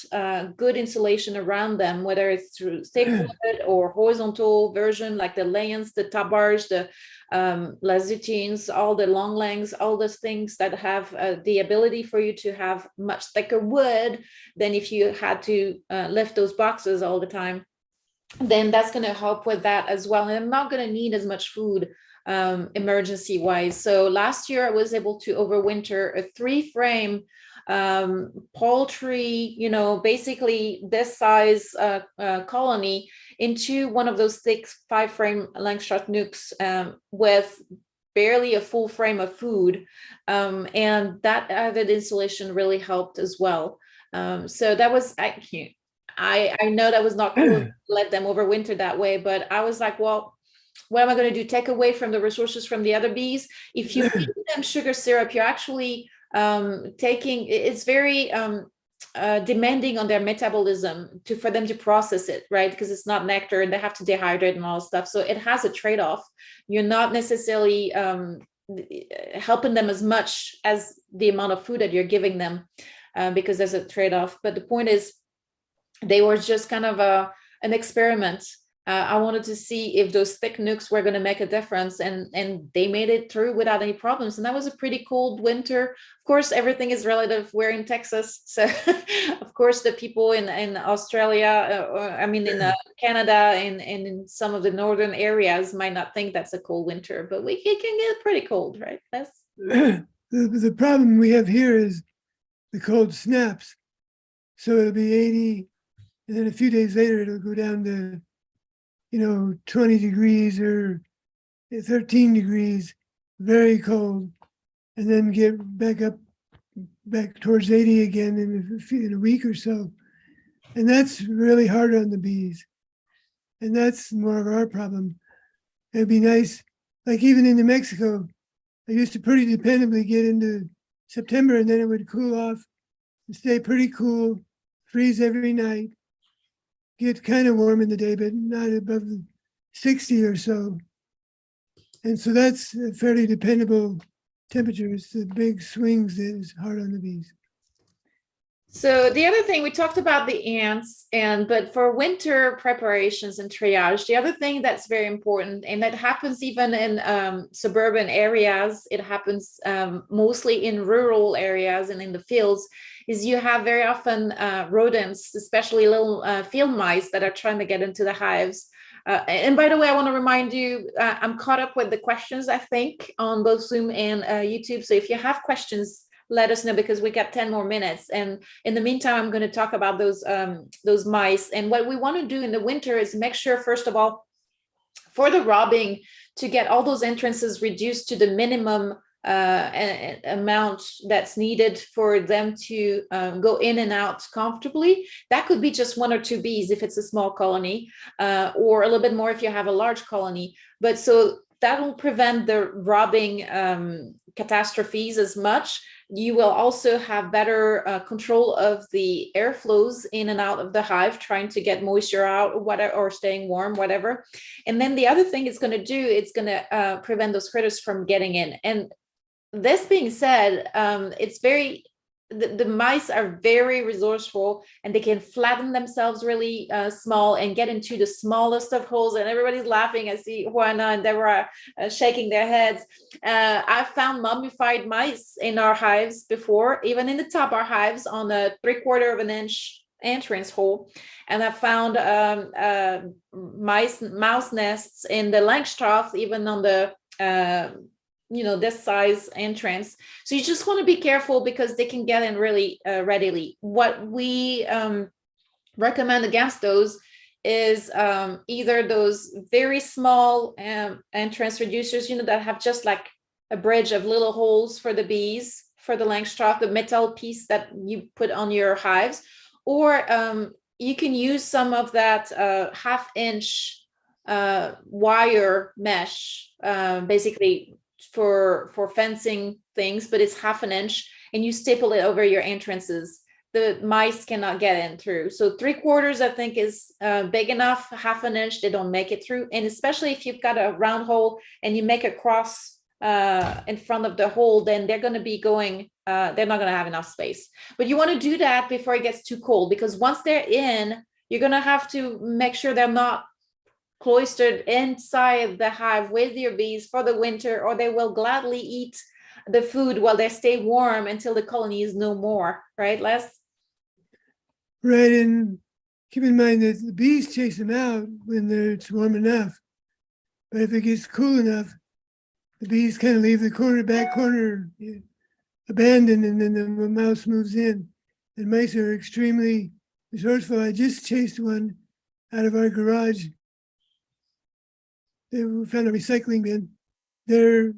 good insulation around them, whether it's through staple or horizontal version, like the layons, the top bars, the lazutines, all the long langs, all those things that have the ability for you to have much thicker wood than if you had to lift those boxes all the time, then that's going to help with that as well. And I'm not going to need as much food emergency wise. So last year I was able to overwinter a 3-frame poultry, basically this size colony into one of those thick 5-frame Langstroth nukes with barely a full frame of food. And that added insulation really helped as well. So that was, I know that was not cool to let them overwinter that way, but I was like, well, what am I going to do? Take away from the resources from the other bees? If you feed them sugar syrup, you're actually it's very demanding on their metabolism for them to process it, right? Because it's not nectar and they have to dehydrate and all that stuff. So it has a trade-off. You're not necessarily helping them as much as the amount of food that you're giving them because there's a trade-off. But the point is, they were just kind of an experiment. I wanted to see if those thick nukes were going to make a difference, and they made it through without any problems. And that was a pretty cold winter. Of course, everything is relative. We're in Texas, so of course the people in Australia, or I mean in Canada and in some of the northern areas might not think that's a cold winter, but it can get pretty cold, right? The problem we have here is the cold snaps. So it'll be 80, and then a few days later it'll go down to 20 degrees or 13 degrees, very cold, and then get back towards 80 again in a week or so. And that's really hard on the bees. And that's more of our problem. It'd be nice, like even in New Mexico, I used to pretty dependably get into September, and then it would cool off and stay pretty cool, freeze every night, get kind of warm in the day, but not above 60 or so. And so that's a fairly dependable temperature. It's the big swings that is hard on the bees. So the other thing, we talked about the ants, but for winter preparations and triage, the other thing that's very important, and that happens even in suburban areas, it happens mostly in rural areas and in the fields, is you have very often rodents, especially little field mice that are trying to get into the hives. And by the way, I want to remind you, I'm caught up with the questions, I think, on both Zoom and YouTube. So if you have questions, let us know, because we got 10 more minutes. And in the meantime, I'm going to talk about those mice. And what we want to do in the winter is make sure, first of all, for the robbing, to get all those entrances reduced to the minimum amount that's needed for them to go in and out comfortably. That could be just 1 or 2 bees if it's a small colony, or a little bit more if you have a large colony. But so that will prevent the robbing catastrophes as much. You will also have better control of the airflows in and out of the hive, trying to get moisture out, or staying warm, whatever. And then the other thing it's going to do, it's going to prevent those critters from getting in. And this being said, the mice are very resourceful, and they can flatten themselves really small and get into the smallest of holes. And everybody's laughing. I see Juana and Deborah shaking their heads. I've found mummified mice in our hives before, even in the top of our hives, on a 3/4 of an inch entrance hole. And I found mouse nests in the Langstrath, even on the this size entrance. So you just want to be careful, because they can get in really readily. What we recommend against those is either those very small entrance reducers, that have just like a bridge of little holes for the bees, for the Langstrath, the metal piece that you put on your hives, or you can use some of that 1/2 inch wire mesh, basically for fencing things, but it's 1/2 inch, and you staple it over your entrances. The mice cannot get in through. So 3/4, I think, is big enough. 1/2 inch, they don't make it through. And especially if you've got a round hole and you make a cross in front of the hole, then they're going to be going, they're not going to have enough space. But you want to do that before it gets too cold, because once they're in, you're going to have to make sure they're not cloistered inside the hive with your bees for the winter, or they will gladly eat the food while they stay warm until the colony is no more. Right, Les? Right, and keep in mind that the bees chase them out when it's warm enough. But if it gets cool enough, the bees kind of leave the back corner abandoned, and then the mouse moves in. And mice are extremely resourceful. I just chased one out of our garage. They found a recycling bin. They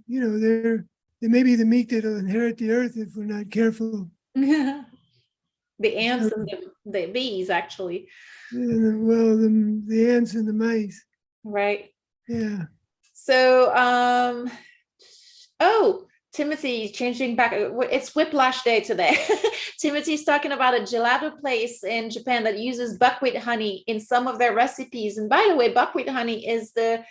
may be the meat that'll inherit the earth if we're not careful. The ants and the bees, actually. Well, the ants and the mice. Right. Yeah. So, Timothy, changing back, it's Whiplash Day today. Timothy's talking about a gelato place in Japan that uses buckwheat honey in some of their recipes. And by the way, buckwheat honey is a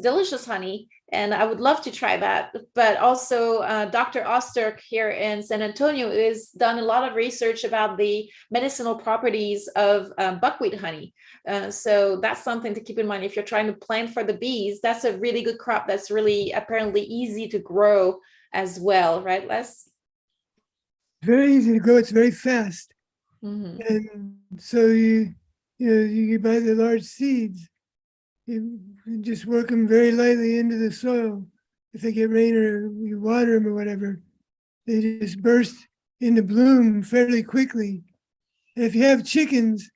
delicious honey. And I would love to try that. But also Dr. Osterk here in San Antonio has done a lot of research about the medicinal properties of buckwheat honey. So that's something to keep in mind if you're trying to plant for the bees. That's a really good crop that's really apparently easy to grow as well, right, Les? Very easy to grow. It's very fast. Mm-hmm. And so you buy the large seeds. You just work them very lightly into the soil. If they get rain or you water them or whatever, they just burst into bloom fairly quickly. And if you have chickens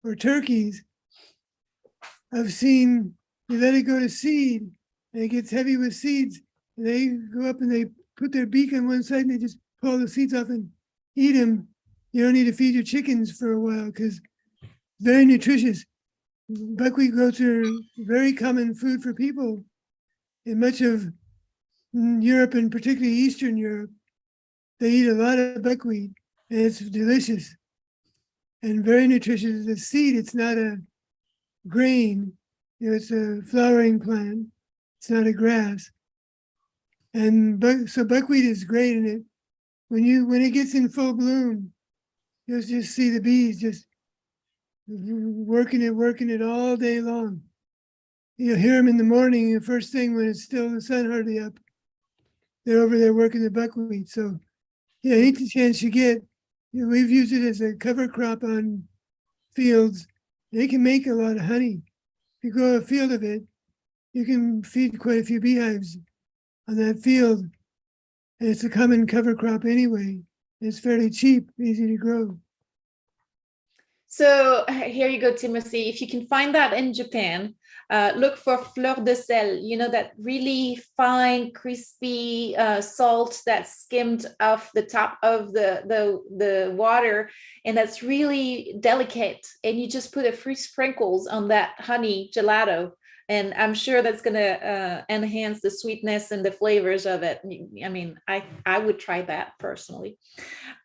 or turkeys, I've seen you let it go to seed and it gets heavy with seeds. And they go up and they put their beak on one side and they just pull the seeds off and eat them. You don't need to feed your chickens for a while because very nutritious. Buckwheat groats are very common food for people in much of Europe and particularly Eastern Europe. They eat a lot of buckwheat and it's delicious and very nutritious. It's a seed, it's not a grain. It's a flowering plant. It's not a grass. And so buckwheat is great in it. When it gets in full bloom, you'll just see the bees just working it all day long. You'll hear them in the morning, the first thing when it's still the sun hardly up. They're over there working the buckwheat. So, yeah, any chance you get, we've used it as a cover crop on fields. They can make a lot of honey. If you grow a field of it, you can feed quite a few beehives on that field. And it's a common cover crop anyway. It's fairly cheap, easy to grow. So here you go, Timothy. If you can find that in Japan, look for fleur de sel, that really fine, crispy salt that's skimmed off the top of the water, and that's really delicate. And you just put a few sprinkles on that honey gelato. And I'm sure that's going to enhance the sweetness and the flavors of it. I mean, I would try that personally.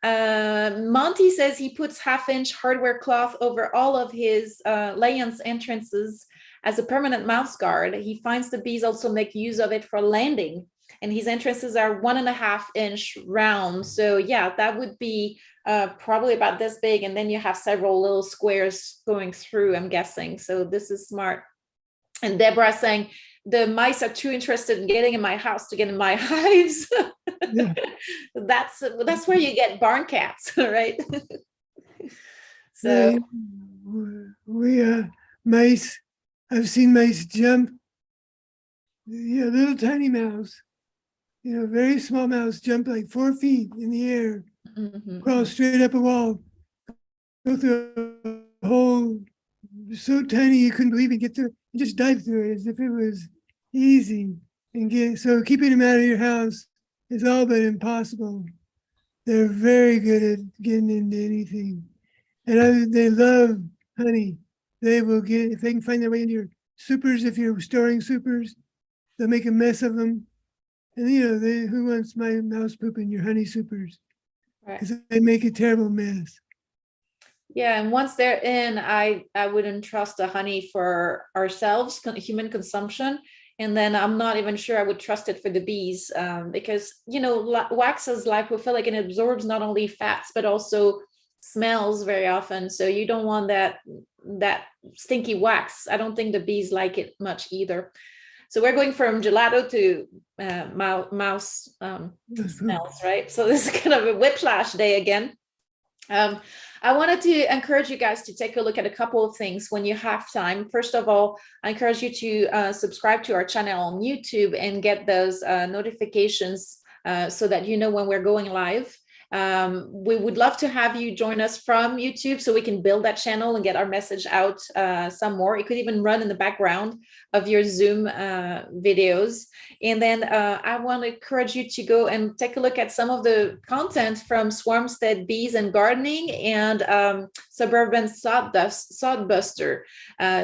Monty says he puts 1/2-inch hardware cloth over all of his layence entrances as a permanent mouse guard. He finds the bees also make use of it for landing. And his entrances are 1.5-inch round. So yeah, that would be probably about this big. And then you have several little squares going through, I'm guessing. So this is smart. And Deborah saying, the mice are too interested in getting in my house to get in my hives. Yeah. That's where you get barn cats, right? So we mice, I've seen mice jump. Yeah, little tiny mouse, very small mouse jump like 4 feet in the air, crawl straight up a wall, go through a hole so tiny you couldn't believe it, get through, and just dive through it as if it was easy. So keeping them out of your house is all but impossible. They're very good at getting into anything. And they love honey. They will get, if they can find their way into your supers, if you're storing supers, they'll make a mess of them. And who wants my mouse poop in your honey supers? Because they make a terrible mess. Yeah, and once they're in, I wouldn't trust the honey for ourselves, human consumption. And then I'm not even sure I would trust it for the bees because, wax is lipophilic and it absorbs not only fats, but also smells very often. So you don't want that stinky wax. I don't think the bees like it much either. So we're going from gelato to mouse smells, right? So this is kind of a whiplash day again. I wanted to encourage you guys to take a look at a couple of things when you have time. First of all, I encourage you to subscribe to our channel on YouTube and get those notifications so that you know when we're going live. We would love to have you join us from YouTube so we can build that channel and get our message out some more. It could even run in the background of your Zoom videos. And then I want to encourage you to go and take a look at some of the content from Swarmstead Bees and Gardening and Suburban Sodbuster.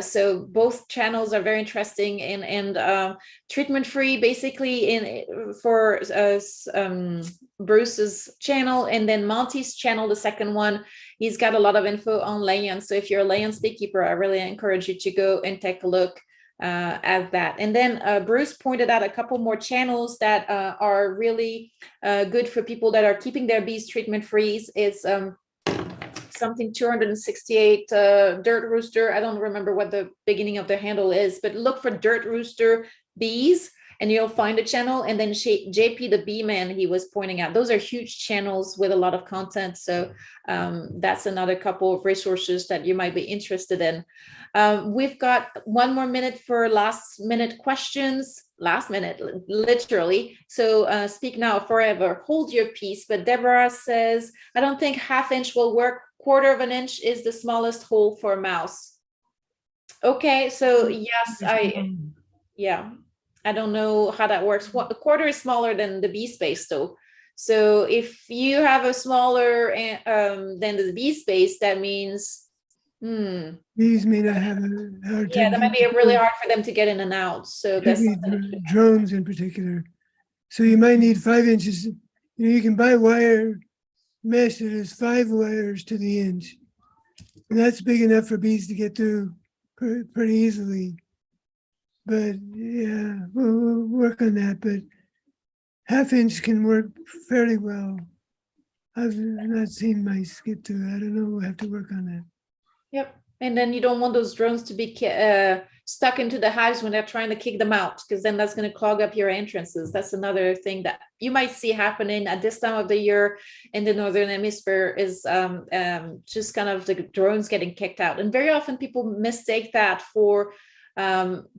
So both channels are very interesting and treatment-free, basically for Bruce's channel, and then Monty's channel, the second one, he's got a lot of info on layence. So if you're a layence beekeeper, I really encourage you to go and take a look as that. And then Bruce pointed out a couple more channels that are really good for people that are keeping their bees treatment free. It's something 268 Dirt Rooster. I don't remember what the beginning of the handle is, but look for Dirt Rooster bees and you'll find a channel. And then JP the Bee Man, he was pointing out, those are huge channels with a lot of content. So that's another couple of resources that you might be interested in. We've got 1 more minute for last minute questions. Last minute, literally. So speak now, forever, hold your peace. But Deborah says, I don't think 1/2 inch will work. 1/4 of an inch is the smallest hole for a mouse. Okay, so yes, yeah, I don't know how that works. A 1/4 is smaller than the bee space though. So if you have a smaller than the bee space, that means Bees may not have a hard time. Yeah, that might be really hard for them to get in and out. So that's drones in particular. So you might need 5 inches. You can buy wire mesh that is 5 wires to the inch. And that's big enough for bees to get through pretty easily. But yeah, we'll work on that. But 1/2 inch can work fairly well. I've not seen mice get to it. I don't know. We'll have to work on that. Yep. And then you don't want those drones to be stuck into the hives when they're trying to kick them out, because then that's going to clog up your entrances. That's another thing that you might see happening at this time of the year in the Northern Hemisphere is just kind of the drones getting kicked out. And very often people mistake that for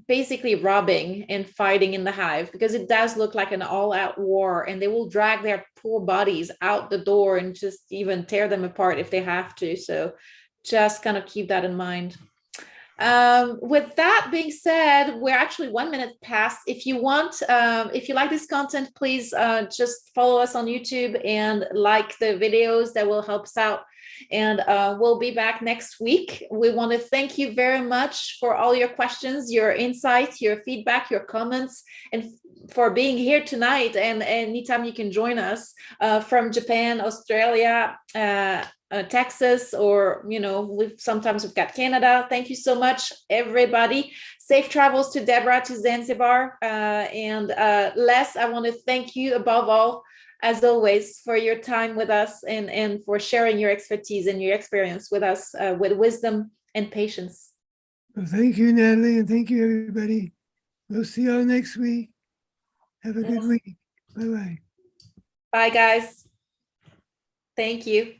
basically robbing and fighting in the hive, because it does look like an all-out war, and they will drag their poor bodies out the door and just even tear them apart if they have to. So just kind of keep that in mind. With that being said, we're actually 1 minute past. If you want, if you like this content, please just follow us on YouTube and like the videos. That will help us out. And we'll be back next week. We want to thank you very much for all your questions, your insights, your feedback, your comments, and for being here tonight. And anytime you can join us from Japan, Australia, Texas, or sometimes we've got Canada. Thank you so much, everybody. Safe travels to Deborah, to Zanzibar, and Les, I want to thank you above all, as always, for your time with us and for sharing your expertise and your experience with us with wisdom and patience. Well, thank you, Natalie, and thank you, everybody. We'll see you all next week. Have a good week. Bye-bye. Bye, guys. Thank you.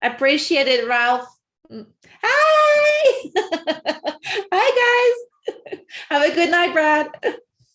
Appreciate it, Ralph. Hi. Hi, guys. Have a good night, Brad.